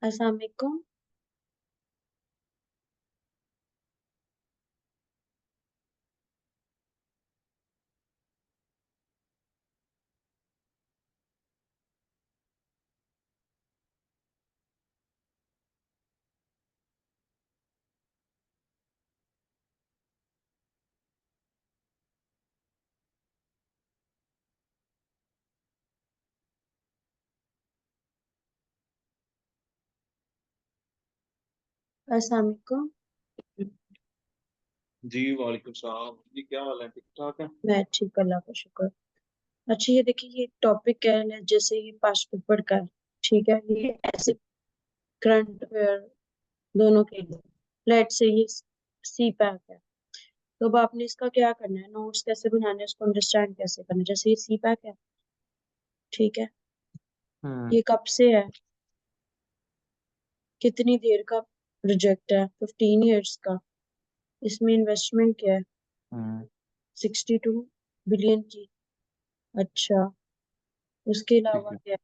अस्सलाम वालेकुम। अस्सलाम वालेकुम। जी वालेकुम सलाम जी। क्या हाल है? ठीक ठाक है। मैं ठीक, अल्लाह का शुक्र। अच्छा, ये देखिए, ये टॉपिक क्या है, जैसे ये पास्ट पेपर का है। ठीक है, ये ऐसे करंट अफेयर दोनों के लिए। लेट से ये सी पैक है, तो अब आपने इसका क्या करना है, नोट्स कैसे बनाने हैं, उसको अंडरस्टैंड कैसे करना है। जैसे ये सी पैक है, ठीक है, हम्म। ये कब से है, कितनी देर का प्रोजेक्ट है, 15 ईयर्स का, इसमें इन्वेस्टमेंट क्या है, हम्म। 62 बिलियन की। अच्छा, उसके ठीक अलावा है। क्या है,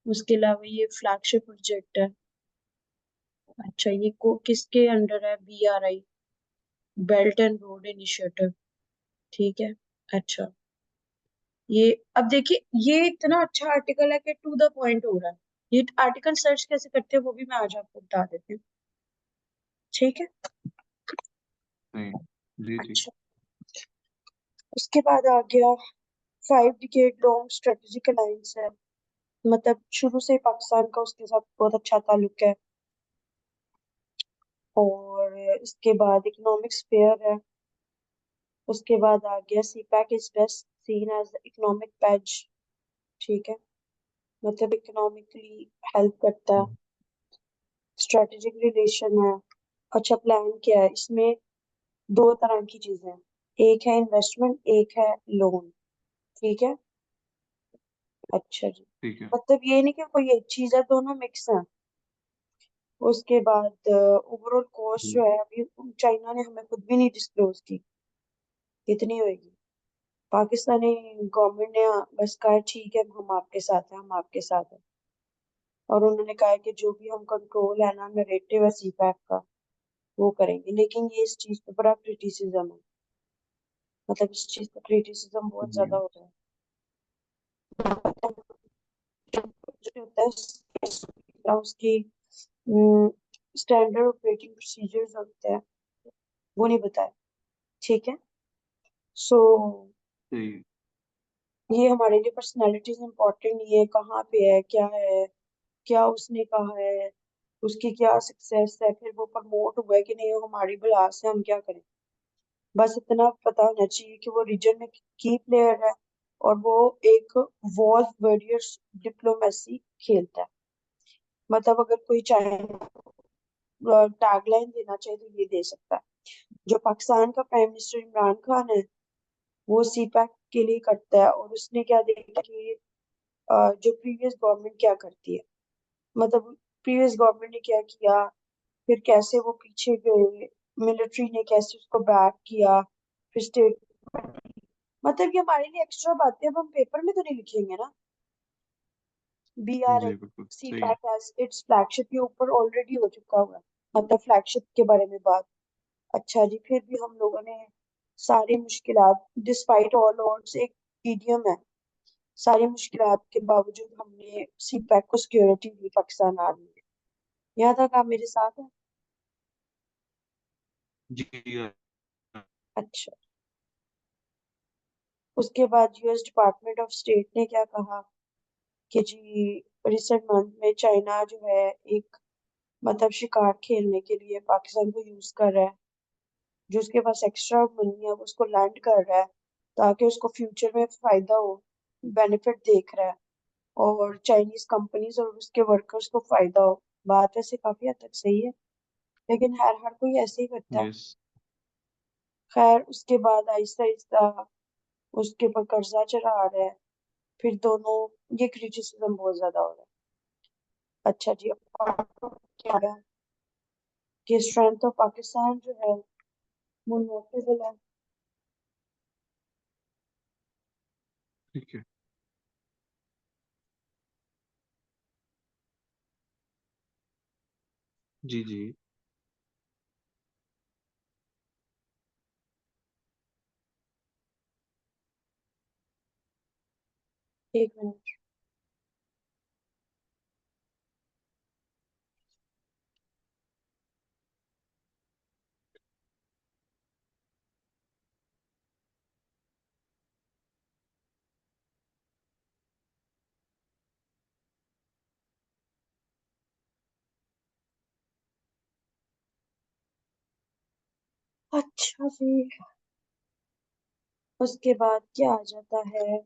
उसके अलावा ये फ्लैगशिप प्रोजेक्ट है। अच्छा, ये को किसके अंडर है, BRI, belt and road initiative. ठीक है। अच्छा, ये अब देखिए, ये इतना अच्छा आर्टिकल है कि टू द पॉइंट हो रहा है। ये आर्टिकल सर्च कैसे करते हैं वो भी मैं आज आपको बता देती हूँ। ठीक है। नहीं। जी जी। अच्छा, उसके बाद आ गया 5 डिकेड लॉन्ग स्ट्रेटेजिक अलायंस है। मतलब शुरू से ही पाकिस्तान का उसके साथ बहुत अच्छा ताल्लुक है। और इसके बाद इकोनॉमिक स्फेयर है। उसके बाद आ गया CPEC is best seen as economic patch. ठीक है, मतलब इकोनॉमिकली हेल्प करता है। स्ट्रेटेजिक रिलेशन है। अच्छा, प्लान क्या है इसमें, दो तरह की चीजें हैं। एक है इन्वेस्टमेंट, एक है लोन। ठीक है। अच्छा जी, ठीक है। मतलब ये नहीं कि कोई एक चीज है, दोनों मिक्स है। उसके बाद ओवरऑल कॉस्ट जी। जो है, अभी चाइना ने हमें खुद भी नहीं डिस्क्लोज की कितनी होएगी। पाकिस्तानी गवर्नमेंट ने बस कहा ठीक है, हम आपके साथ हैं, हम आपके साथ हैं। और उन्होंने कहा है कि जो भी हम कंट्रोल है ना, नरेटिव है CPEC का, वो करेंगे। लेकिन ये इस चीज पे बड़ा क्रिटिसिज्म है, मतलब इस चीज का क्रिटिसिज्म बहुत जी। ज्यादा हो रहा है। जो होता है उसकी स्टैंडर्ड ऑपरेटिंग प्रोसीजर्स होते हैं, वो नहीं बताए। ठीक है। सो सही। ये हमारे लिए पर्सनैलिटीज इंपॉर्टेंट नहीं है, कहाँ पे है, क्या है, क्या उसने कहा है, उसकी क्या सक्सेस है, फिर वो प्रमोट हुआ है कि नहीं, वो हमारी बिलास है, हम क्या करें। बस इतना पता होना चाहिए कि वो रीजन में की प्लेयर है, और वो एक वॉर वॉरियर्स डिप्लोमेसी खेलता है। मतलब अगर कोई चाहे टैगलाइन देना चाहे तो ये दे सकता है। जो पाकिस्तान का प्राइम मिनिस्टर इमरान खान है, वो CPEC के लिए करता है, और उसने क्या देखा कि जो प्रीवियस गवर्नमेंट क्या करती है, मतलब प्रीवियस गवर्नमेंट ने क्या किया, फिर कैसे वो पीछे गए, मिलिट्री ने कैसे उसको बैक किया, फिर स्टेट, मतलब ये हमारे लिए एक्स्ट्रा बातें अब हम पेपर में तो नहीं लिखेंगे ना। BRI जी बिल्कुल सही है। CPEC एज इट्स फ्लैगशिप के ऊपर ऑलरेडी हो चुका हुआ है, मतलब फ्लैगशिप के बारे में बात। अच्छा जी, फिर भी हम लोगों ने सारी मुश्किलात, डिस्पाइट ऑल ऑड्स, एक इडियम है, सारी मुश्किलात के बावजूद हमने CPEC को सिक्योरिटी दी पाकिस्तान आर्मी ने। यहाँ तक आप मेरे साथ हैं। जी। अच्छा, उसके बाद US डिपार्टमेंट ऑफ स्टेट ने क्या कहा कि जी रिसेंट मंथ में चाइना जो है एक, मतलब शिकार खेलने के लिए पाकिस्तान को यूज कर रहा है। जो उसके पास एक्स्ट्रा मनी है वो उसको लैंड कर रहा है, ताकि उसको फ्यूचर में फायदा हो, बेनिफिट देख रहा है, और चाइनीज कंपनीज और उसके वर्कर्स को फायदा हो। बात वैसे काफी हद तक सही है, लेकिन हर हर कोई ऐसे ही करता है। यस। खैर, उसके बाद आहिस्ता आहिस्ता उसके ऊपर कर्जा चढ़ा रहा है। फिर दोनों, ये क्रिटिसिज्म बहुत ज्यादा हो रहा है। अच्छा जी, अब क्या है कि स्ट्रेंथ ऑफ पाकिस्तान जो है वो नोटेबल है। ठीक है। जी जी। एक मिनट। अच्छा जी, उसके बाद क्या आ जाता है?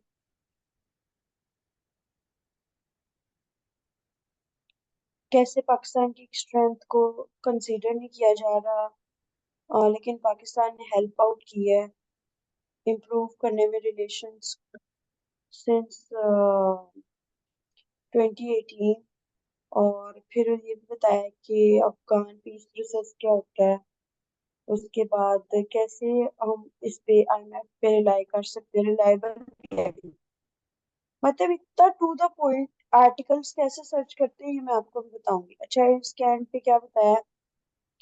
कैसे पाकिस्तान की स्ट्रेंथ को कंसीडर नहीं किया जा रहा, लेकिन पाकिस्तान ने हेल्प आउट की है इम्प्रूव करने में रिलेशंस सिंस 2018। और फिर ये भी बताया कि अफगान पीस प्रोसेस क्या होता है। उसके बाद कैसे हम इस पे आईएमएफ पे रिलाई कर सकते हैं, रिलायबल है भी। मतलब इतना टू द पॉइंट आर्टिकल्स कैसे सर्च करते हैं ये मैं आपको भी बताऊंगी। अच्छा, इसके एंड पे क्या बताया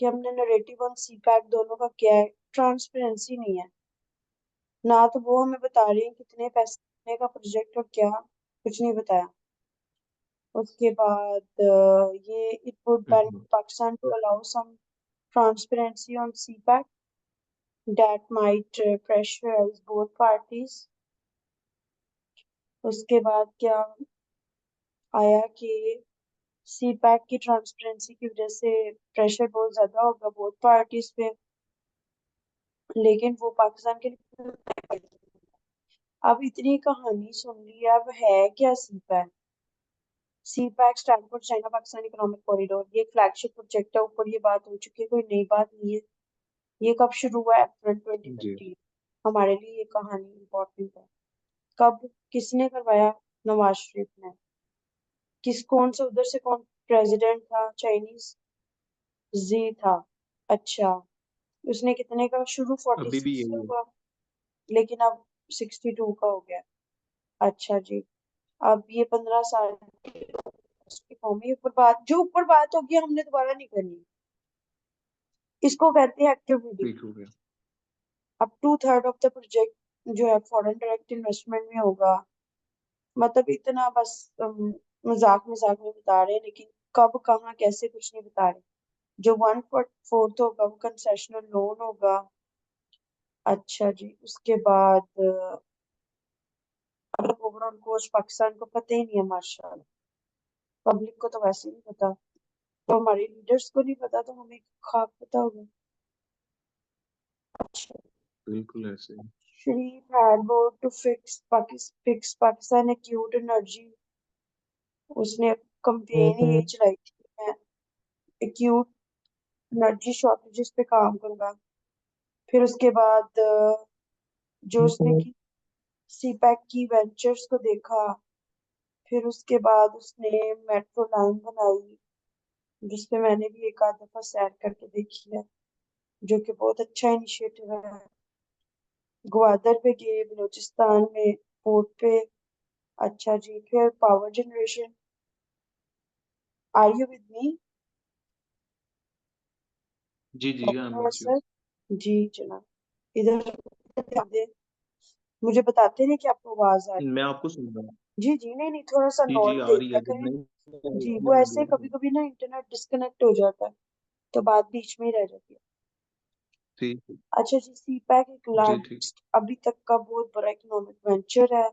कि हमने नरेटिव और सीपैक दोनों का क्या है, ट्रांसपेरेंसी नहीं है। ना तो वो हमें बता रही है कितने पैसे का प्रोजेक्ट और क्या, कुछ नहीं बताया। उसके बाद ये it would benefit hmm. Pakistan to allow some transparency on CPAC that might pressurize both parties। उसके बाद क्या आया कि सीपैक की ट्रांसपेरेंसी की वजह से प्रेशर बहुत ज्यादा होगा बोथ पार्टीज पे, लेकिन वो पाकिस्तान के लिए। अब इतनी कहानी सुन ली, अब है क्या CPEC? CPEC stand for China Pakistan economic corridor, ये एक फ्लैगशिप प्रोजेक्ट है, ऊपर ये बात हो चुकी है, कोई नई बात नहीं है। ये कब शुरू हुआ? अप्रैल जी 2015। हमारे लिए ये कहानी इंपॉर्टेंट है। कब, किसने करवाया? नवाज शरीफ ने। किस, कौन से उधर से कौन प्रेसिडेंट था? चाइनीज जी था। अच्छा, उसने कितने का शुरू फोर्टी अभी भी सिक्स से यही है। हुआ, लेकिन अब 62 का हो गया। अच्छा जी, अब ये 15 साल की कौमी ऊपर बात, जो ऊपर बात होगी हमने दोबारा नहीं करनी। इसको कहते हैं एक्टिव रीडिंग। ठीक हो गया। अब 2/3 ऑफ द प्रोजेक्ट जो है फॉरेन डायरेक्ट इन्वेस्टमेंट में होगा। मतलब इतना बस मजाक मजाक में बता रहे हैं, लेकिन कब कहाँ कैसे कुछ नहीं बता रहे। जो 1/4 होगा वो कंसेशनल लोन होगा। अच्छा जी, उसके बाद ओवरऑल कोस्ट पाकिस्तान को पता ही नहीं है माशाल्लाह। पब्लिक को तो वैसे ही नहीं पता, तो हमारे लीडर्स को नहीं पता, तो हमें खाक पता होगा। अच्छा, बिल्कुल ऐसे ही। शरीफ had vowed to fix Pakistan acute energy. उसने कंपेन यही चलाई थी, मैं एक्यूट एनर्जी शॉर्टेजेस पे काम करूंगा। फिर उसके बाद जो उसने की सीपैक की वेंचर्स को देखा। फिर उसके बाद उसने मेट्रो लाइन बनाई, जिसपे मैंने भी एक आध दफा सैर करके देखी है, जो कि बहुत अच्छा इनिशिएटिव है। ग्वादर पे गए, बलूचिस्तान में पोर्ट पे। अच्छा जी, फिर power generation. Are you with me? जी जी, I am with you. Sir, जी जनाब, इधर ध्यान दें। मुझे बताते नहीं कि आपको आवाज आ रही मैं है। आपको सुन रहा हूँ। जी जी, नहीं नहीं, थोड़ा सा जी जी, नोट आ दे रही दिया है, जब करें। नहीं जी, आएगी वो हम ऐसे कभी बोलेंगे। कभी ना इंटरनेट डिस्कनेक्ट हो जाता है, तो बात बीच में ही रह जाती है। ठीक है। अच्छा जी, सीपैक एक जी ठीक। लार्जेस्ट अभी तक का बहुत बड़ा इकोनॉमिक वेंचर है।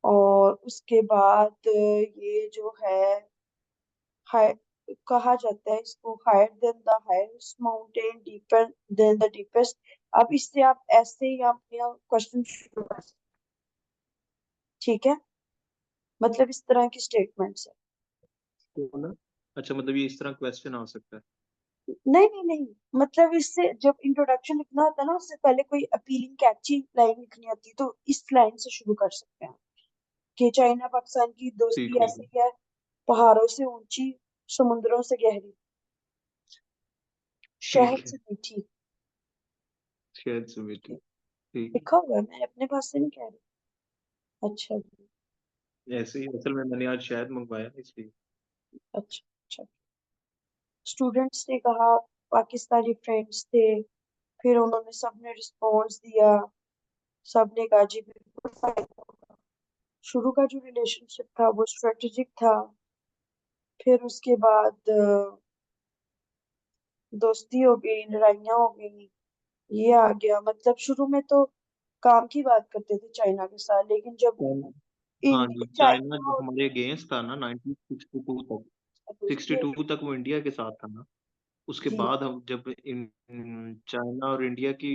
और उसके बाद ये जो है हाई, कहा जाता है इसको higher than the highest mountain, deeper than the deepest. अब इससे आप ऐसे ही आप यहाँ क्वेश्चन शुरू कर सकते हैं, ठीक है? मतलब इस तरह की स्टेटमेंट्स है। तो ना, अच्छा मतलब ये इस तरह क्वेश्चन आ सकता है। नहीं नहीं नहीं, मतलब इससे जब इंट्रोडक्शन लिखना होता है ना, उससे पहले कोई अपीलिंग कैची लाइन लिखनी होती है, तो इस लाइन से शुरू कर सकते हैं कि चाइना पाकिस्तान की ठीक दोस्ती हो ऐसी गया। है, पहाड़ों से ऊंची, समुद्रों से गहरी, ठीक शहद है। से मीठी। शायद से बेटी। ठीक लिखा हुआ है, मैं अपने पास से नहीं कह रही। अच्छा जी, है। ऐसे ही असल में मैंने आज शायद मंगवाया इसलिए। अच्छा अच्छा। स्टूडेंट्स ने कहा, पाकिस्तानी फ्रेंड्स थे, फिर उन्होंने सबने रिस्पॉन्स दिया, सबने कहा जी बिल्कुल फायदा होगा। शुरू का जो रिलेशनशिप था वो स्ट्रेटेजिक था, फिर उसके बाद दोस्ती हो गई, लड़ाइयाँ हो गई, ये आ गया। मतलब शुरू में तो काम की बात करते थे चाइना के साथ, लेकिन जब हाँ जी, इंडिया चाइना चाइना जो और हमारे अगेंस्ट था ना 1962 तक, ये 62 तक वो इंडिया के साथ था ना। उसके जी बाद हम जब चाइना और इंडिया की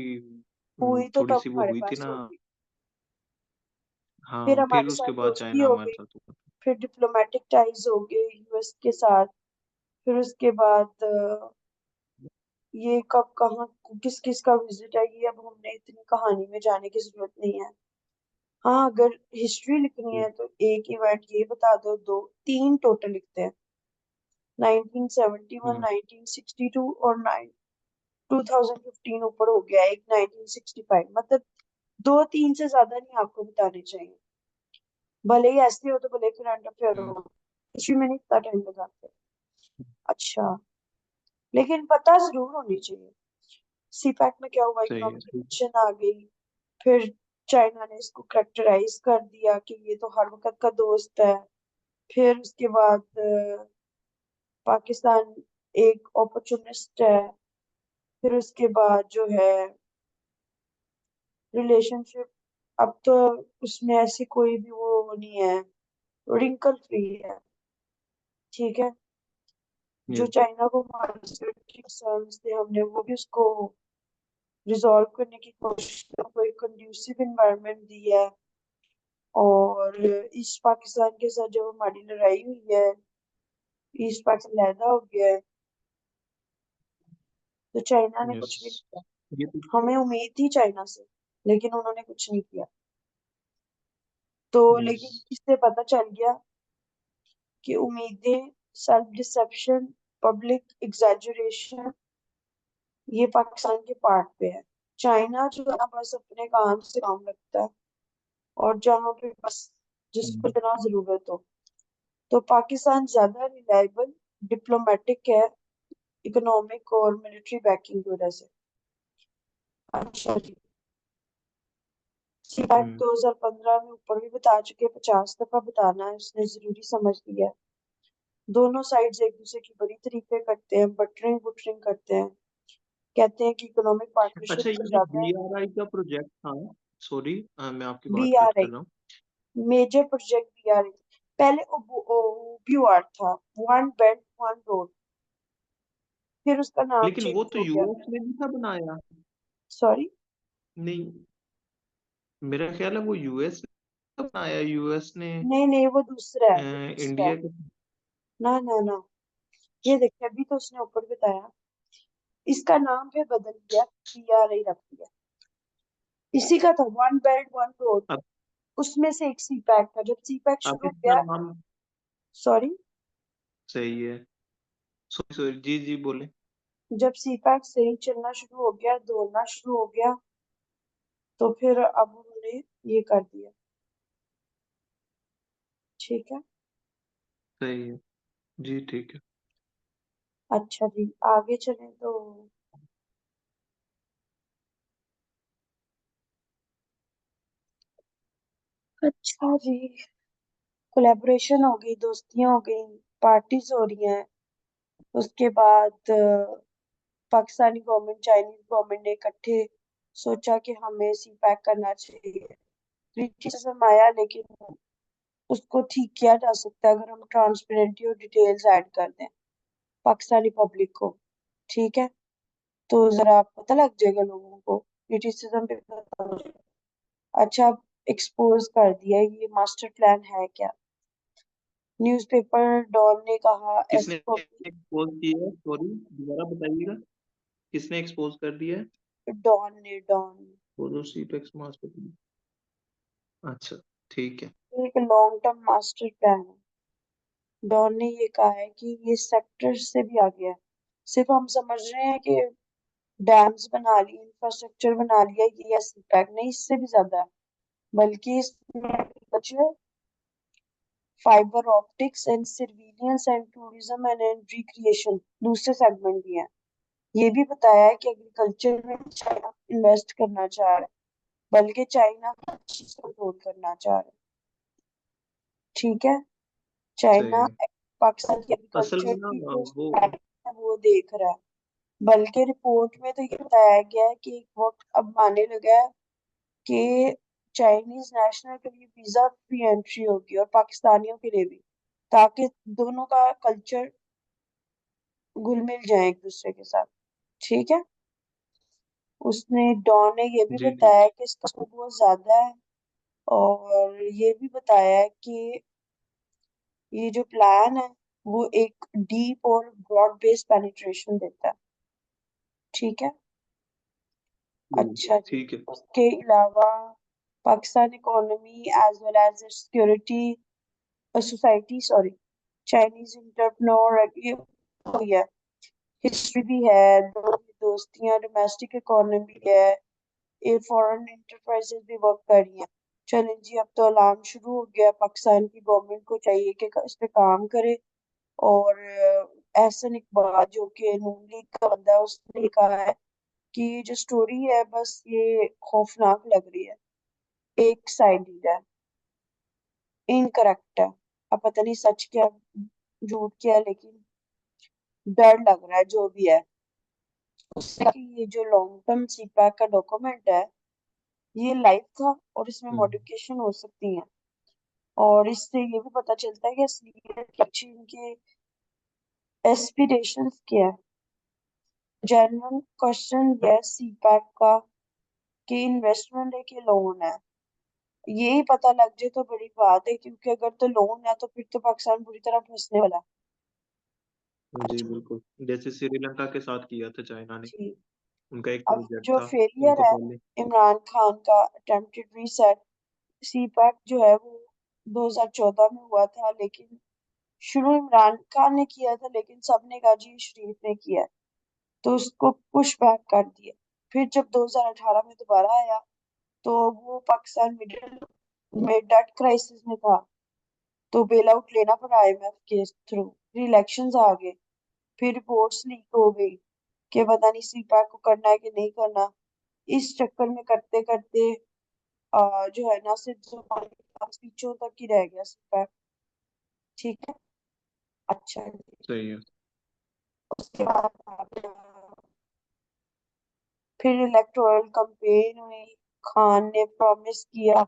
हुई तो थोड़ी तब सी वो हमारे हुई थी पास ना। होगी। फिर हाँ, फिर हमारे उसके साथ बाद दोस्ती चाइना हो हमारे गई, साथ हुआ। फिर डिप्लोमेटिक टाइज हो गए यूएस के साथ। फिर उसके बाद ये कब कहाँ किस किस का विजिट है, ये अब हमने इतनी कहानी में जाने की जरूरत नहीं है। हाँ, अगर हिस्ट्री लिखनी है तो एक इवेंट ये बता दो, दो तीन टोटल लिखते हैं। 1971, हम्म 1962 और 2015 ऊपर हो गया, एक 1965। मतलब दो तीन से ज्यादा नहीं आपको बताने चाहिए, भले ही ऐसे हो तो भले करंट अफेयर हम्म, हो। हिस्ट्री में नहीं इतना टाइम लगाते। अच्छा, लेकिन पता जरूर होनी चाहिए। सीपैक में क्या हुआ, सही है, इकोनॉमिक ठीक। रिलेशन आ गई। फिर चाइना ने इसको करेक्टराइज कर दिया कि ये तो हर वक्त का दोस्त है। फिर उसके बाद पाकिस्तान एक अपॉर्चुनिस्ट है। फिर उसके बाद जो है रिलेशनशिप, अब तो उसमें ऐसी कोई भी वो नहीं है, रिंकल फ्री है। ठीक है, जो ये चाइना को कंसर्न्स थे हमने वो भी उसको रिजॉल्व करने की कोशिश की, कोई कंड्यूसिव इन्वायरमेंट दी है। और ईस्ट पाकिस्तान के साथ जब हमारी लड़ाई हुई है, ईस्ट पाकिस्तान लहदा हो गया है, तो चाइना ने यस कुछ भी नहीं किया। ये तो हमें उम्मीद थी चाइना से, लेकिन उन्होंने कुछ नहीं किया। तो यस लेकिन इससे पता चल गया कि उम्मीदें, सेल्फ डिसेप्शन, पब्लिक एग्जैजरेशन, ये पाकिस्तान के पार्ट पे है। चाइना जो है ना, बस अपने काम से काम रखता है, और जहाँ पे बस जिसको जना जरूरत हो। तो पाकिस्तान ज्यादा रिलायबल डिप्लोमेटिक है, इकोनॉमिक और मिलिट्री बैकिंग की वजह से। अच्छा जी, सीपैक हम्म 2015 में ऊपर भी बता चुके, 50 दफा बताना है, उसने जरूरी समझ लिया है। दोनों साइड्स एक दूसरे की बड़ी तारीफें करते हैं, बटरिंग बुटरिंग करते हैं, कहते हैं कि इकोनॉमिक अच्छा, पार्टनरशिप ये तो जो ज्यादा है। बीआरआई का प्रोजेक्ट था, सॉरी मैं आपकी बी बात कट आर कर आई रहा हूँ। Major project B R I, पहले ओबीओआर था, वन बेल्ट वन रोड, फिर उसका नाम लेकिन वो चेंज तो हो गया। यूएस ने भी था बनाया। सॉरी, नहीं, मेरा ख्याल है वो यूएस ने बनाया, यूएस ने नहीं नहीं, वो दूसरा है, वो दूसरा है। इंडिया के। ना ना ना, ये देखिए अभी तो उसने ऊपर बताया, इसका नाम फिर बदल दिया, बीआरआई रख दिया। इसी का था वन बेल्ट वन रोड, अब उसमें से एक सी पैक था, जब सी पैक अब शुरू हो इसका गया। नाम सॉरी, सही है। सॉरी सॉरी, जी जी बोले। जब सी पैक सही चलना शुरू हो गया, दौड़ना शुरू हो गया, तो फिर अब उन्होंने ये कर दिया। ठीक है। सही है जी, ठीक है। अच्छा जी, आगे चलें तो अच्छा जी, कोलैबोरेशन हो गई, दोस्तियां हो गई, पार्टीज हो रही हैं। उसके बाद पाकिस्तानी गवर्नमेंट चाइनीज गवर्नमेंट ने इकट्ठे सोचा कि हमें सी पैक करना चाहिए। क्रिटिसिज्म आया, लेकिन उसको ठीक किया जा सकता है अगर हम ट्रांसपेरेंटी और डिटेल्स ऐड कर दें पाकिस्तानी पब्लिक को। ठीक है, तो जरा पता लग जाएगा लोगों को, क्रिटिसिज्म पे पता लग जाएगा। अच्छा, एक्सपोज कर दिया ये मास्टर प्लान है क्या। न्यूज़पेपर डॉन ने कहा किसने ऐसी कॉपी। एक्सपोज किया है, सॉरी दोबारा बताइएगा। किसने एक्सपोज कर दिया है? डॉन ने, डॉन फोटो सीपेक्स मास्टर। अच्छा, ठीक है। एक लॉन्ग टर्म मास्टर प्लान है। डॉन ने ये कहा है कि ये सेक्टर से भी आगे है। सिर्फ हम समझ रहे हैं कि डैम्स बना लिए, इंफ्रास्ट्रक्चर बना लिया, ये पैक नहीं, इससे भी ज्यादा है। बल्कि इसमें कुछ fibre optics and surveillance and tourism and recreation दूसरे सेगमेंट भी है। ये भी बताया है कि एग्रीकल्चर में चाइना इन्वेस्ट करना चाह रहा है, बल्कि चाइना हर चीज को ग्रोथ करना चाह रहा है। ठीक है। सही चाइना है। पाकिस्तान की असल एग्रीकल्चर में ना की जो वो स्ट्रैटेजी है वो देख रहा है। बल्कि रिपोर्ट में तो ये बताया गया है कि एक वक्त अब आने लगा है कि चाइनीज नेशनल के लिए वीजा फ्री एंट्री होगी और पाकिस्तानियों के लिए भी, ताकि दोनों का कल्चर घुल मिल जाए एक दूसरे के साथ। ठीक है। उसने डॉन ने ये भी जी जी। बताया कि इसका स्कोप बहुत ज्यादा है, और ये भी बताया है कि ये जो प्लान है वो एक डीप और ब्रॉड बेस्ड पेनिट्रेशन देता है। ठीक है। अच्छा जी। ठीक है। उसके अलावा Pakistan economy as well as security society, sorry, Chinese entrepreneur, ये हो गया, हिस्ट्री भी है, दोस्तियां, डोमेस्टिक इकोनॉमी है, ये फॉरेन एंटरप्राइजेस भी वर्क कर रही हैं। चलें जी, अब तो अलार्म शुरू हो गया। पाकिस्तान की गवर्नमेंट को चाहिए कि इस पे काम करे। और एहसन इकबाल जो कि नून लीग का बंदा है, उसने कहा है कि ये जो स्टोरी है बस ये खौफनाक लग रही है, एक साइडेड है, इनकरेक्ट है। अब पता नहीं सच क्या झूठ क्या है, लेकिन डर लग रहा है जो भी है उससे कि ये जो लॉन्ग टर्म सीपैक का डॉक्यूमेंट है ये लाइव था और इसमें हम्म, मॉडिफिकेशन हो सकती है। और इससे ये भी पता चलता है कि असलियत के पीछे इनके एस्पिरेशंस क्या है। जेन्युइन क्वेश्चन है सीपैक का कि इन्वेस्टमेंट है कि लोन है, यही पता लग जाए तो बड़ी बात है, क्योंकि अगर तो लोन है तो फिर तो पाकिस्तान बुरी तरह फंसने वाला है। जी बिल्कुल। जैसे श्रीलंका के साथ किया था चाइना ने, जी। उनका एक अब प्रोजेक्ट जो था फेलियर उनको है पहले। इमरान खान का अटेम्प्टेड रीसेट, सीपैक जो है वो 2014 में हुआ था, लेकिन शुरू इमरान खान ने किया था, लेकिन सबने कहा जी शरीफ ने किया है, तो उसको पुश बैक कर दिया। फिर जब 2018 में दोबारा आया तो वो पाकिस्तान मिडिल में डेट क्राइसिस में था, तो बेल आउट लेना पड़ा आईएमएफ के थ्रू, फिर इलेक्शंस आ गए, फिर रिपोर्ट्स लीक हो गई कि पता नहीं सीपैक को करना है कि नहीं करना। इस चक्कर में करते करते जो है ना सिर्फ स्पीचों तक ही रह गया सीपैक। ठीक है। अच्छा जी। सही है। उसके बाद फिर इलेक्टोरल कैंपेन हुई, खान ने प्रॉमिस किया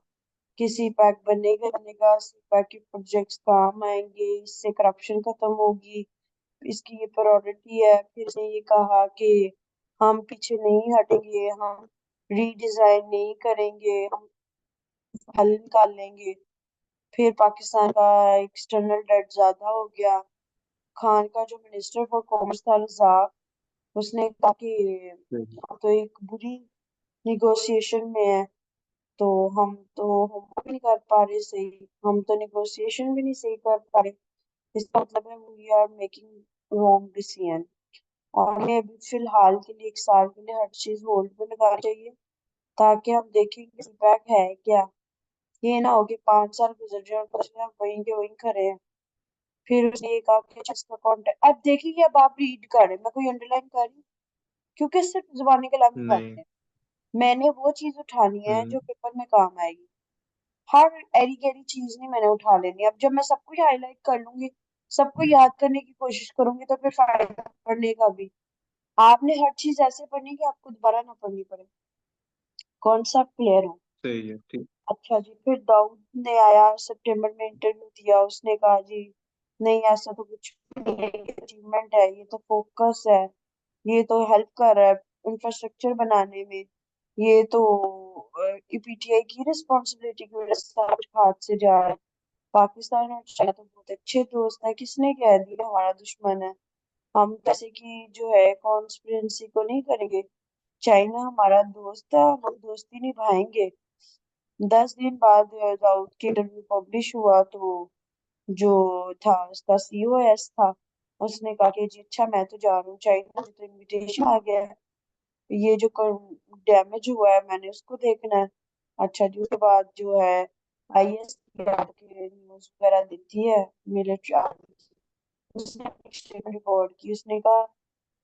कि सीपैक बनेगा बनेगा, सीपैक के प्रोजेक्ट्स काम आएंगे, इससे करप्शन खत्म होगी, इसकी ये प्रायोरिटी है। फिर उसने ये कहा कि हम पीछे नहीं हटेंगे, हम रीडिजाइन नहीं करेंगे, हम हल निकाल लेंगे। फिर पाकिस्तान का एक्सटर्नल डेट ज्यादा हो गया। खान का जो मिनिस्टर फॉर कॉमर्स था रज़ाक, उसने कहा कि सही हम तो एक बुरी निगोशिएशन में है, तो हम भी नहीं कर पा रहे सही, हम तो निगोशिएशन भी नहीं सही कर पा रहे। इसका मतलब है we are making wrong decision, और हमें अभी फिलहाल के लिए 1 साल के लिए हर चीज होल्ड पे लगानी चाहिए, ताकि हम देखें कि फीडबैक है क्या। ये ना हो कि 5 साल गुजर जाए और बस हम वहीं के वहीं खड़े हैं। फिर उसने ये कहा कि इसका कॉन्टेक्ट अब देखिए, अब आप रीड करें, मैं कोई अंडरलाइन कर रही हूँ क्योंकि सिर्फ जुबानी कलामी बात नहीं। है। मैंने वो चीज उठानी है हम्म। जो पेपर में काम आएगी। हर एरी गैरी चीज नहीं मैंने उठा लेनी। अब जब मैं सब कुछ हाईलाइट कर लूंगी, सबको याद करने की कोशिश करूंगी, तो फिर फायदा पढ़ने का भी। आपने हर चीज ऐसे पढ़नी कि आपको दोबारा ना पढ़नी पड़े। कॉन्सेप्ट क्लियर हो। सही है। ठीक। अच्छा जी। फिर दाऊद ने आया, सितंबर में इंटरव्यू दिया, उसने कहा जी नहीं ऐसा तो कुछ भी नहीं है, ये अचीवमेंट है, ये तो फोकस है, ये तो हेल्प कर रहा है इंफ्रास्ट्रक्चर बनाने में, ये तो पीटीआई की रिस्पॉन्सिबिलिटी की वजह से सब कुछ हाथ से जा रहा है। पाकिस्तान और चाइना तो बहुत अच्छे दोस्त है, किसने कह दिया हमारा दुश्मन है। हम पैसे की जो है कॉन्स्पिरेसी को नहीं करेंगे। चाइना हमारा दोस्त है, हम दोस्ती निभाएंगे। 10 दिन बाद दाऊद के इंटरव्यू पब्लिश हुआ, तो जो था उसका सीओएस था, उसने कहा कि जी अच्छा मैं तो जा रहा हूँ चाइना, मुझे तो इनविटेशन आ गया है, ये जो डैमेज हुआ है मैंने उसको देखना है। अच्छा जी। उसके बाद जो है आईएस के न्यूज वगैरह देती है मिलिट्री आर्मी, उसने अपनी स्टेटमेंट रिकॉर्ड की, उसने कहा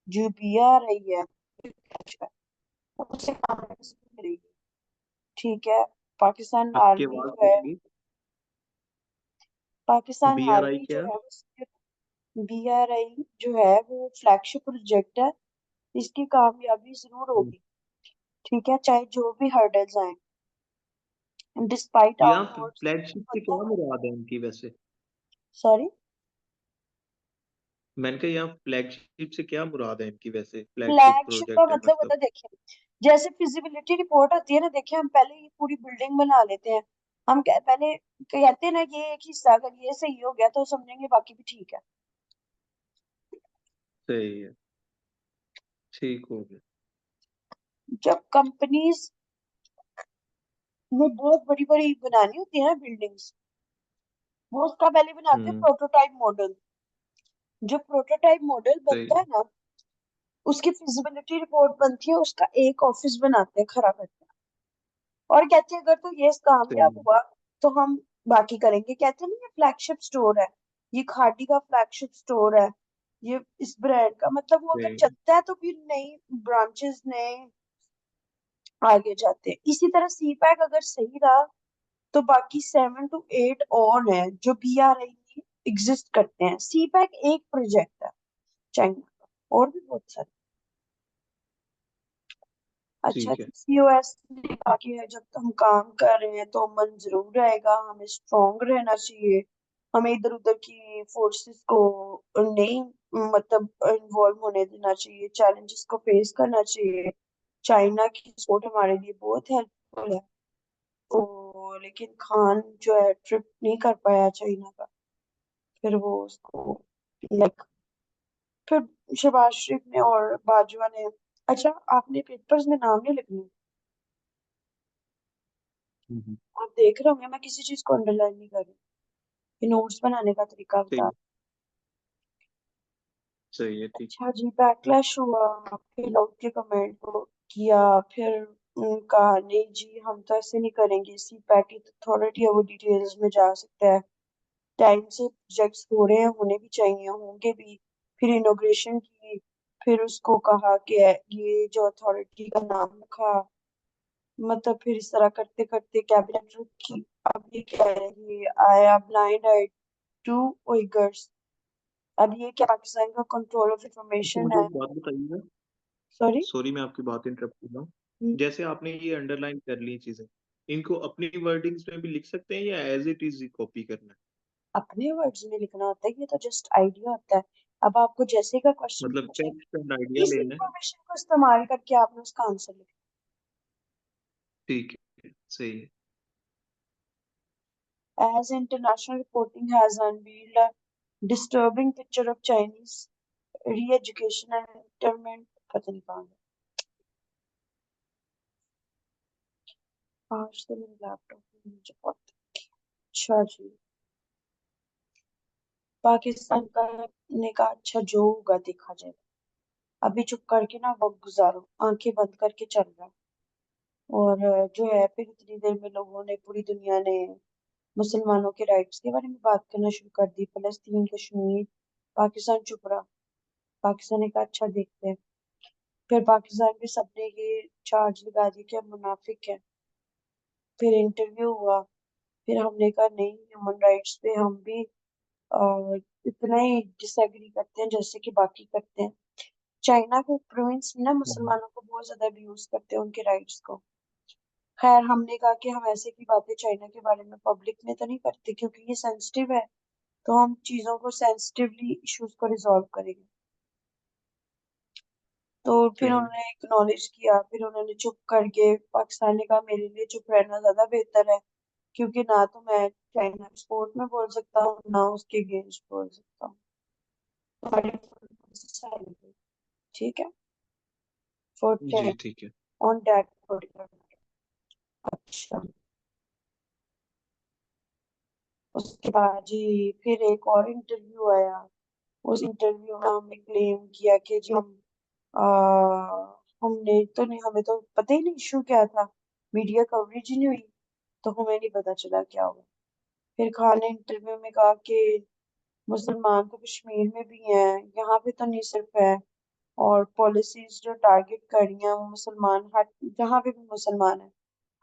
जो बी आ रही है उससे काम मिलेगी। ठीक है, पाकिस्तान आपकी आर्मी आवाज जो है, कट गई। पाकिस्तान BRI आर्मी जो क्या? है, BRI जो है वो फ्लैगशिप प्रोजेक्ट है, इसकी कामयाबी जरूर हम्म। होगी। ठीक है, चाहे जो भी हर्डल्स आए, डिस्पाइट यहाँ आउटवर्ड्स, फ्लैगशिप से क्या मतलब मुराद है इनकी वैसे? सॉरी, मैंने कहा यहाँ फ्लैगशिप से क्या मुराद है इनकी वैसे? फ्लैगशिप फ्लैगशिप का प्रोजेक्ट है मतलब मतलब। होता है, देखिए जैसे फिजिबिलिटी रिपोर्ट आती है ना, देखिए हम पहले ये पूरी बिल्डिंग बना लेते हैं, हम पहले कहते हैं ना ये एक हिस्सा अगर ये सही हो गया तो समझेंगे बाकी भी ठीक है। सही है। ठीक हो गया। जब कंपनीज में बहुत बड़ी बड़ी बनानी होती है ना बिल्डिंग्स, वो उसका पहले बनाते हैं हम्म। Prototype model. जो प्रोटोटाइप मॉडल सही। बनता है ना, उसकी फिजिबिलिटी रिपोर्ट बनती है, उसका एक ऑफिस बनाते हैं खड़ा करके, और कहते हैं अगर तो ये कामयाब सही। हुआ तो हम बाकी करेंगे। कहते हैं ना ये फ्लैगशिप स्टोर है, ये खादी का फ्लैगशिप स्टोर है, ये इस ब्रांड का, मतलब वो अगर सही। चलता है तो फिर नई ब्रांचेस नए आगे जाते हैं। इसी तरह सी पैक अगर सही रहा तो बाकी 7 to 8 और हैं जो BRI में एग्जिस्ट करते हैं। सी पैक एक प्रोजेक्ट है चाइना का, और भी बहुत सारे। अच्छा, ठीक है। COS ने कहा कि है जब हम काम कर रहे हैं तो मन जरूर रहेगा, हमें स्ट्रोंग रहना चाहिए, हमें इधर उधर की फोर्सेस को नहीं, मतलब इन्वॉल्व होने देना चाहिए, चैलेंजेस को फेस करना चाहिए। चाइना की सपोर्ट हमारे लिए बहुत हेल्पफुल है। तो लेकिन खान जो है ट्रिप नहीं कर पाया चाइना का, फिर वो उसको लाइक, फिर शहबाज शरीफ ने और बाजवा ने, अच्छा आपने पेपर्स में नाम नहीं लिखने, हम्म। आप देख रहे होंगे मैं किसी चीज को अंडरलाइन नहीं कर रही, ये नोट्स बनाने का तरीका सही बता। है। सही है। ठीक। अच्छा जी, बैकलैश हुआ, फिर लोग के कमेंट को किया, फिर कहा नहीं जी हम तो ऐसे नहीं करेंगे, सी पैक की अथॉरिटी है वो डिटेल्स में जा सकता है, टाइम से प्रोजेक्ट्स हो रहे हैं, होने भी चाहिए, होंगे भी। फिर इनॉग्रेशन की, फिर उसको कहा कि ये जो अथॉरिटी का नाम रखा, मतलब फिर इस तरह करते करते कैबिनेट रखी। अब ये कह रही है आया ब्लाइंड आई टू उइगर्स, अब ये क्या पाकिस्तान का कंट्रोल ऑफ अच्छा, इंफॉर्मेशन मुझे है। एक बात बताइए। सॉरी। सॉरी, मैं आपकी बात इंटरप्ट कर रहा हूँ। जैसे आपने ये अंडरलाइन कर ली चीजें, इनको अपनी वर्डिंग्स में भी लिख सकते हैं या एज इट इज कॉपी करना है? अपने वर्ड्स में लिखना होता है, ये तो जस्ट आइडिया होता है। अब आपको जैसे का क्वेश्चन मतलब पूछे, टेक्स्ट एंड आइडिया इस लेना है। इंफॉर्मेशन को इस्तेमाल करके आपने उसका आंसर लिखना। ठीक है। सही है। As international reporting has unveiled a disturbing picture of Chinese re-education and internment, पता नहीं कहाँ गया। आज तो मेरे लैपटॉप में मुझे बहुत, अच्छा जी, पाकिस्तान का ने कहा अच्छा जो होगा देखा जाएगा, अभी चुप करके ना वक्त गुजारो, आंखें बंद करके चल रहा है। और जो है फिर इतनी देर में लोगों ने, पूरी दुनिया ने मुसलमानों के राइट्स के बारे में बात करना शुरू कर दी, फलस्तीन, कश्मीर, पाकिस्तान चुप रहा। पाकिस्तान ने कहा अच्छा देखते हैं। फिर पाकिस्तान पे सबने ये चार्ज लगा दिया कि हम मुनाफिक हैं। फिर इंटरव्यू हुआ, फिर हमने कहा नहीं, ह्यूमन राइट्स पे हम भी इतना ही डिसएग्री करते हैं जैसे कि बाकी करते हैं। चाइना के प्रोविंस में ना हम्म। मुसलमानों को बहुत ज्यादा अब्यूज करते हैं, उनके राइट्स को। खैर हमने कहा कि हम ऐसे की बातें चाइना के बारे में पब्लिक में तो नहीं करते क्योंकि ये सेंसिटिव है, तो हम चीजों को सेंसिटिवली इश्यूज को रिजॉल्व करेंगे। तो फिर सही है। उन्होंने एक्नॉलेज किया, फिर उन्होंने चुप करके, पाकिस्तान ने कहा मेरे लिए चुप रहना ज्यादा बेहतर है, क्योंकि ना तो मैं चाइना के सपोर्ट में बोल सकता हूँ ना उसके अगेंस्ट बोल सकता हूँ। तो ठीक है, फॉर जी टेन ठीक है। On that particular. अच्छा, उसके बाद जी फिर एक और इंटरव्यू आया, उस इंटरव्यू में हमने क्लेम किया कि जी हम आ, हमने तो नहीं, हमें तो पता ही नहीं इशू क्या था, मीडिया कवरेज ही नहीं हुई, तो हमें नहीं पता चला क्या हुआ। फिर खान ने इंटरव्यू में कहा कि मुसलमान तो कश्मीर में भी हैं, यहाँ पे तो नहीं सिर्फ है। और पॉलिसीज जो टारगेट कर रही हैं वो मुसलमान, हर जहाँ पे भी मुसलमान है,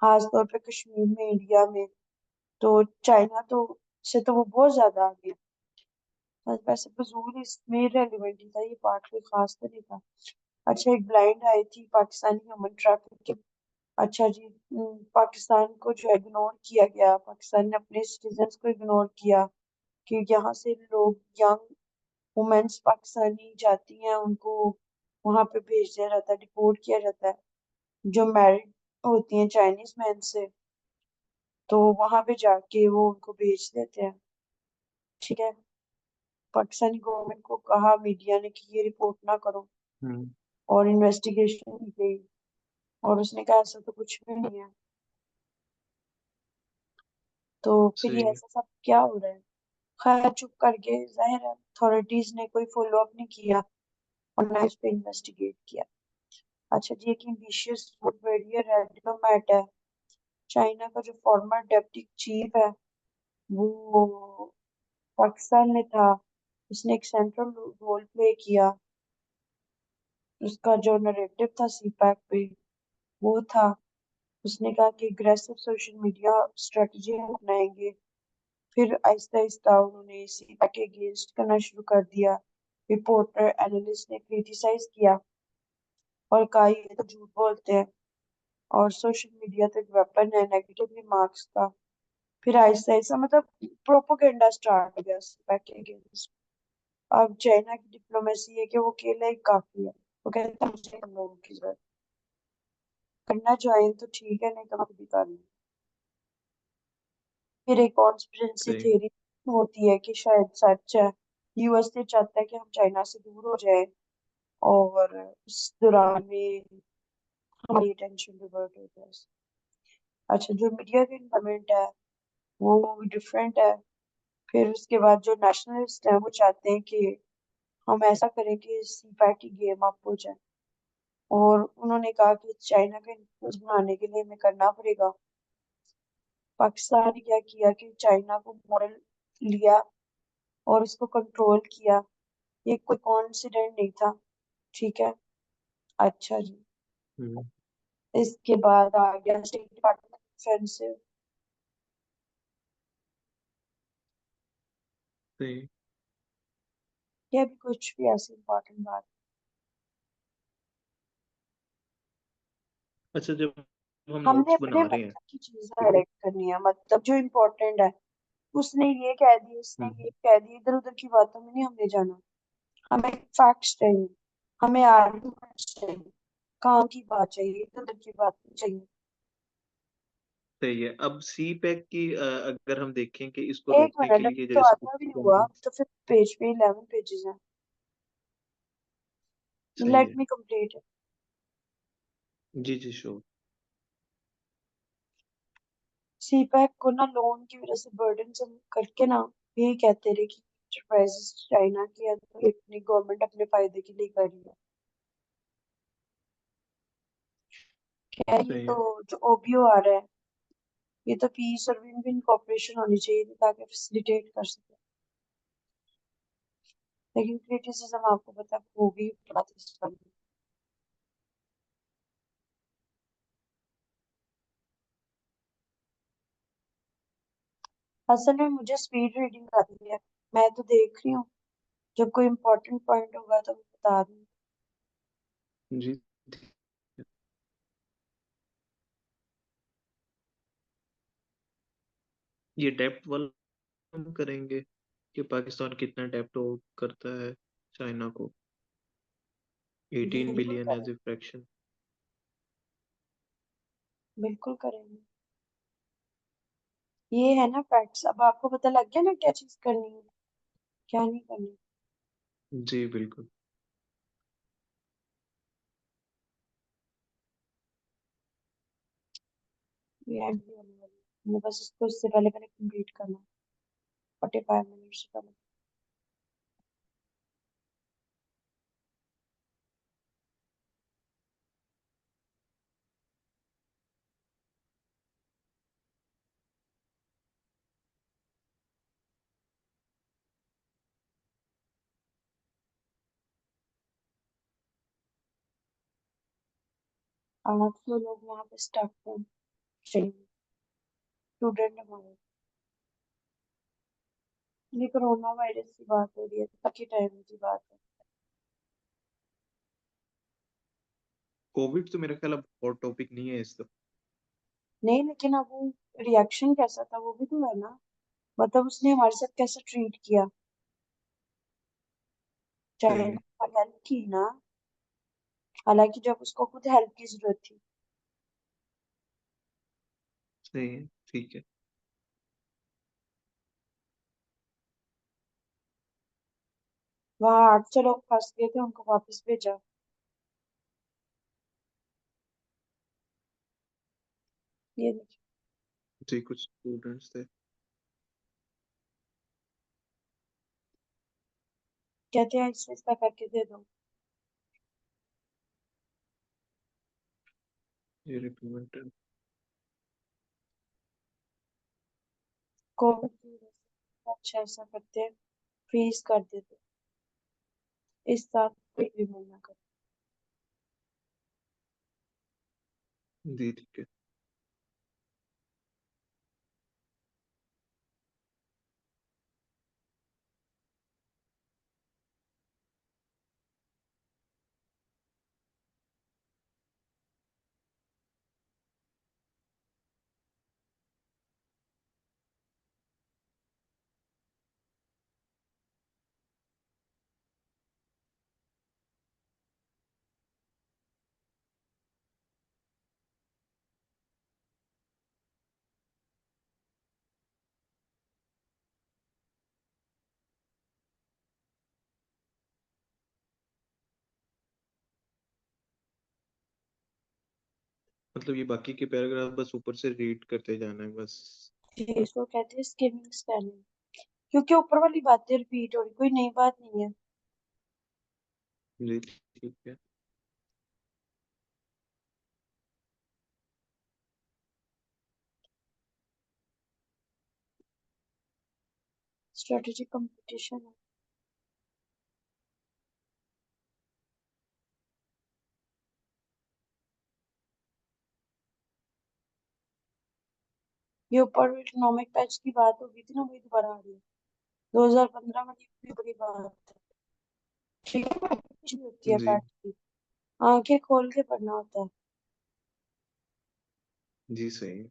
खास तौर पे कश्मीर में, इंडिया में। तो चाइना तो से तो वो बहुत ज्यादा आगे है। बस वैसे फजूल इसमें रेलिवेंट ही था, ये पार्ट कोई खास तो नहीं था। अच्छा, एक ब्लाइंड आई थी पाकिस्तानी ह्यूमन ट्रैफिकिंग। अच्छा जी, पाकिस्तान को जो इग्नोर किया गया, पाकिस्तान ने अपने सिटीजन्स को इग्नोर किया कि यहाँ से लोग, यंग वुमेन्स पाकिस्तानी जाती हैं, उनको वहां पे भेज दिया जाता है, डिपोर्ट किया जाता है। जो मैरिड होती हैं चाइनीज मैन से, तो वहां पे जाके वो उनको भेज देते हैं। ठीक है। पाकिस्तानी गवर्नमेंट को कहा मीडिया ने कि ये रिपोर्ट ना करो, हम्म। और इन्वेस्टिगेशन की गई, और उसने कहा ऐसा तो कुछ भी नहीं है। तो फिर ये सही है। ऐसा सब क्या हो रहा है? खैर, चुप कर गए, जाहिर है अथॉरिटीज ने कोई फॉलो अप नहीं किया और ना इस पे इन्वेस्टिगेट किया। अच्छा जी, एक एम्बिशियस फूड वेरियर डिप्लोमेट है, चाइना का जो फॉर्मर डेप्टी चीफ है, वो पाकिस्तान में था। उसने एक सेंट्रल रोल प्ले किया। उसका जो नरेटिव था सीपैक पे, वो था, उसने कहा कि अग्रेसिव सोशल मीडिया स्ट्रेटजी अपनाएंगे। फिर आहिस्ता आहिस्ता उन्होंने सीपैक के अगेंस्ट करना शुरू कर दिया। रिपोर्टर एनालिस्ट ने क्रिटिसाइज किया और कहा ये तो झूठ बोलते हैं, और सोशल मीडिया तो एक वेपन है नेगेटिव रिमार्क्स का। फिर आहिस्ता आहिस्ता मतलब प्रोपोगेंडा स्टार्ट हो गया सीपैक के अगेंस्ट। अब चाइना की डिप्लोमेसी है कि वो अकेला ही काफी है। वो कहता है मुझे हम लोगों की जरूरत, करना ज्वाइन तो ठीक है, नहीं तो मैं भी कर लूँ। फिर एक कॉन्स्पिरेसी सही। थ्योरी होती है कि शायद सच है, यूएस ने चाहता है कि हम चाइना से दूर हो जाए, और उस दौरान में हमारी अटेंशन डिवर्ट हो जाए। अच्छा, जो मीडिया की इन्वायरमेंट है वो डिफरेंट है। फिर उसके बाद जो नेशनलिस्ट हैं वो चाहते हैं कि हम ऐसा करें कि सीपैक की गेम अप हो जाए, और उन्होंने कहा कि चाइना का इन्फ्लुएंस बनाने के लिए हमें करना पड़ेगा। पाकिस्तान ने क्या किया कि चाइना को मॉडल लिया और उसको कंट्रोल किया। ये कोई कॉन्सिडेंट नहीं था। ठीक है। अच्छा जी, हम्म। इसके बाद आ गया स्टेट डिपार्टमेंट ऑफेंसिव। सही। यह भी कुछ भी ऐसी इंपॉर्टेंट बात। अच्छा, जब हम हमने नोट्स अपने बना रहे हैं, मतलब की चीजें ठीक है। हाईलाइट करनी है, मतलब जो इम्पोर्टेंट है। उसने ये कह दिया, इसने ये हम्म। कह दिया, इधर उधर की बातों में नहीं हमने जाना। हमें फैक्ट्स चाहिए, हमें आर्गुमेंट्स चाहिए, काम की बात चाहिए, इधर उधर की बात नहीं चाहिए। सही है। अब सी पैक की अगर हम देखें कि इसको एक रोकने के मिनट, अभी लिए तो जैसे कुछ आधा भी नहीं हुआ, कंट्रीज। तो फिर पेज पे 11 पेजेस हैं। सही लेट है। Me complete. जी जी, श्योर। सीपैक को ना लोन की वजह से बर्डन करके ना, यही कहते रहे कि एंटरप्राइजेस चाइना की है, तो ये अपनी गवर्नमेंट अपने फायदे के लिए कर रही है। खैर, ये सही तो है। जो ओबीओ आ रहा है, ये तो पीस और विन विन कॉपरेशन होनी चाहिए थी ताकि फैसिलिटेट कर सके। लेकिन क्रिटिसिज्म आपको पता होगी बात इस पर। असल में मुझे स्पीड रीडिंग आती है, मैं तो देख रही हूँ, जब कोई इम्पोर्टेंट पॉइंट होगा तो मैं बता दूँ। जी। ये डेप्थ वाला हम करेंगे कि पाकिस्तान कितना डेप्ट करता है चाइना को, 18 बिल्कुल बिलियन एज करें, ए फ्रैक्शन। बिल्कुल करेंगे। ये है ना फैक्ट्स, अब आपको पता लग गया ना क्या चीज करनी है, क्या नहीं करनी। जी बिल्कुल। ये एंड भी होने वाली है, मुझे बस इसको इससे पहले पहले कंप्लीट करना, 45 मिनट से पहले। 800 लोग वहां पे स्टक हैं, स्टूडेंट हमारे। ये कोरोना वायरस की बात हो रही है, बाकी टाइम की बात है। कोविड तो मेरा ख्याल अब हॉट टॉपिक नहीं है इस तो। नहीं, लेकिन अब वो रिएक्शन कैसा था वो भी तो है ना। मतलब उसने हमारे साथ कैसे ट्रीट किया। सही है। चाइना हेल्प की ना, हालांकि जब उसको खुद हेल्प की जरूरत थी। सही है। ठीक है। वहां 800 लोग फंस गए थे, उनको वापस भेजा। ये देखिए, जी, कुछ स्टूडेंट्स थे। कहते हैं इसका करके दे दो। ये रिप्लीमेंटेड। कोविड की वजह से अच्छा ऐसा करते हैं, फ्रीज कर देते, इस साल कोई भी मना कर। जी ठीक है। मतलब ये बाकी के पैराग्राफ बस ऊपर से रीड करते जाना है बस। जी, इसको कहते हैं स्किमिंग स्कैनिंग, क्योंकि ऊपर वाली बातें रिपीट हो रही, कोई नई बात नहीं है। जी ठीक है। स्ट्रेटेजिक कंपटीशन है। ये ऊपर इकोनॉमिक पैच की बात हो गई थी ना, वही दोबारा आ रही है। 2015 में ये बड़ी बात है। ठीक है, कुछ भी होती है जी। पैच की, आंखें खोल के पढ़ना होता है। जी सही है।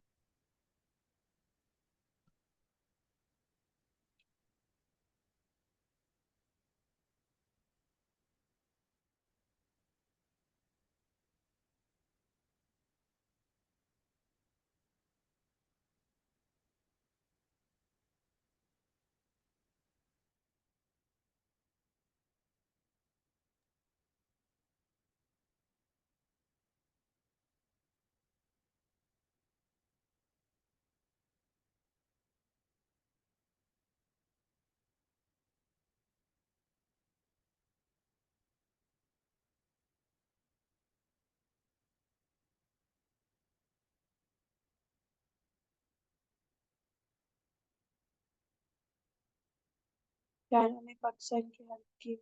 चाइना ने पाकिस्तान की हेल्प की,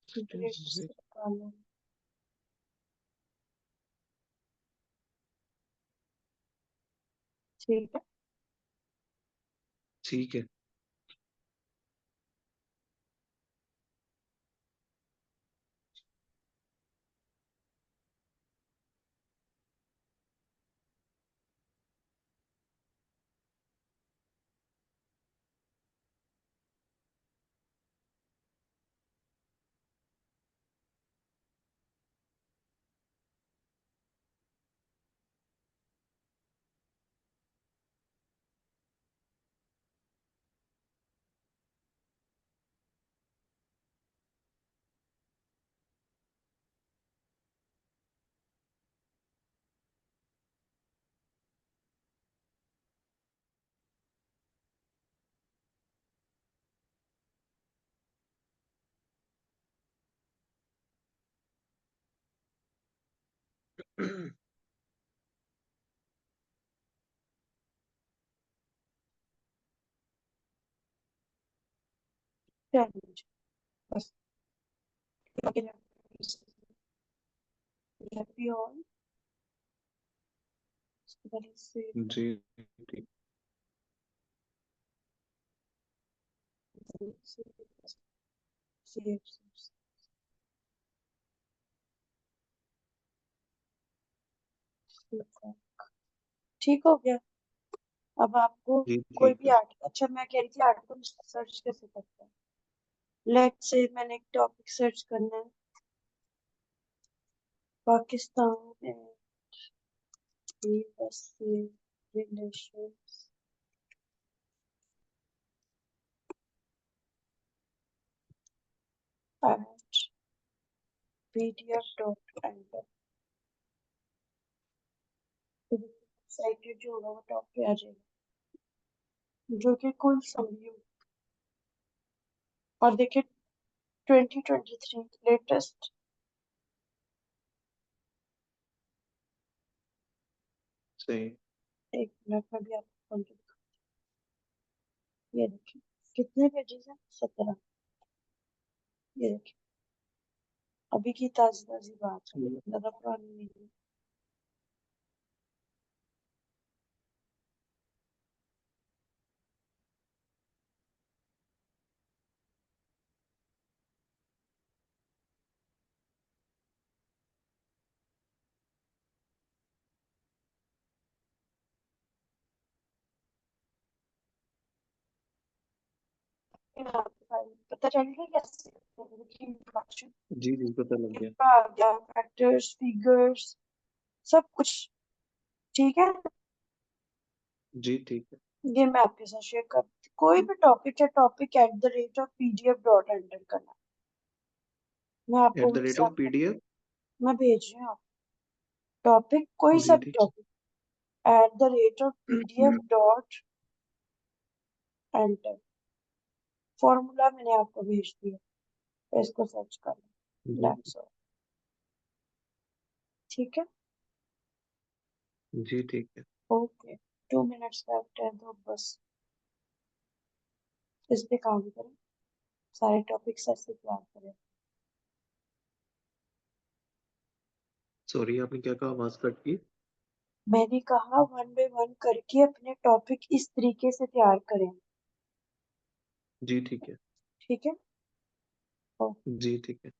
ग्रेट से निकालो। ठीक है। ठीक है। चलो जी, बस। हैप्पी ऑल से जी ठीक। ठीक हो गया। अब आपको जी कोई ठीक भी है। आर्टिकल, अच्छा मैं कह रही थी आर्टिकल सर्च कैसे करते हैं। लेट्स से मैंने एक टॉपिक सर्च करना है, Pakistan and USA relations at pdf.enter। Excited जो होगा वो टॉप पे आ जाएगा, जो कि कुल समरी। और देखिए 2023 लेटेस्ट। सही। एक मिनट में भी आपको खोल के ये देखिए कितने पेजेस हैं, 17। ये देखिए अभी की ताजी ताजी बात है, ज्यादा पुरानी नहीं है। लेकिन आपको पता चलेगा कैसे, देखिए इंट्रोडक्शन जी जी पता लग गया। आ गया, फैक्टर्स फिगर्स सब कुछ ठीक है। जी ठीक है। ये मैं आपके साथ शेयर कर, कोई भी टॉपिक है, topic at the rate of PDF dot enter करना। मैं आपको eight the rate of example PDF। मैं भेज रही हूँ आपको। टॉपिक कोई सा जी भी ठीक topic at the rate of है। PDF dot enter. फॉर्मूला मैंने आपको भेज दिया, इसको सर्च कर लो, जी दैट्स ऑल। ठीक है, जी ठीक है। ओके। 2 मिनट्स लेफ्ट है तो बस इस पे काम करें, सारे टॉपिक्स ऐसे तैयार करें। सॉरी आपने क्या कहा, आवाज कट गई। मैंने कहा 1 बाय 1 करके अपने टॉपिक इस तरीके से तैयार करें। जी ठीक है। ठीक है, जी ठीक है।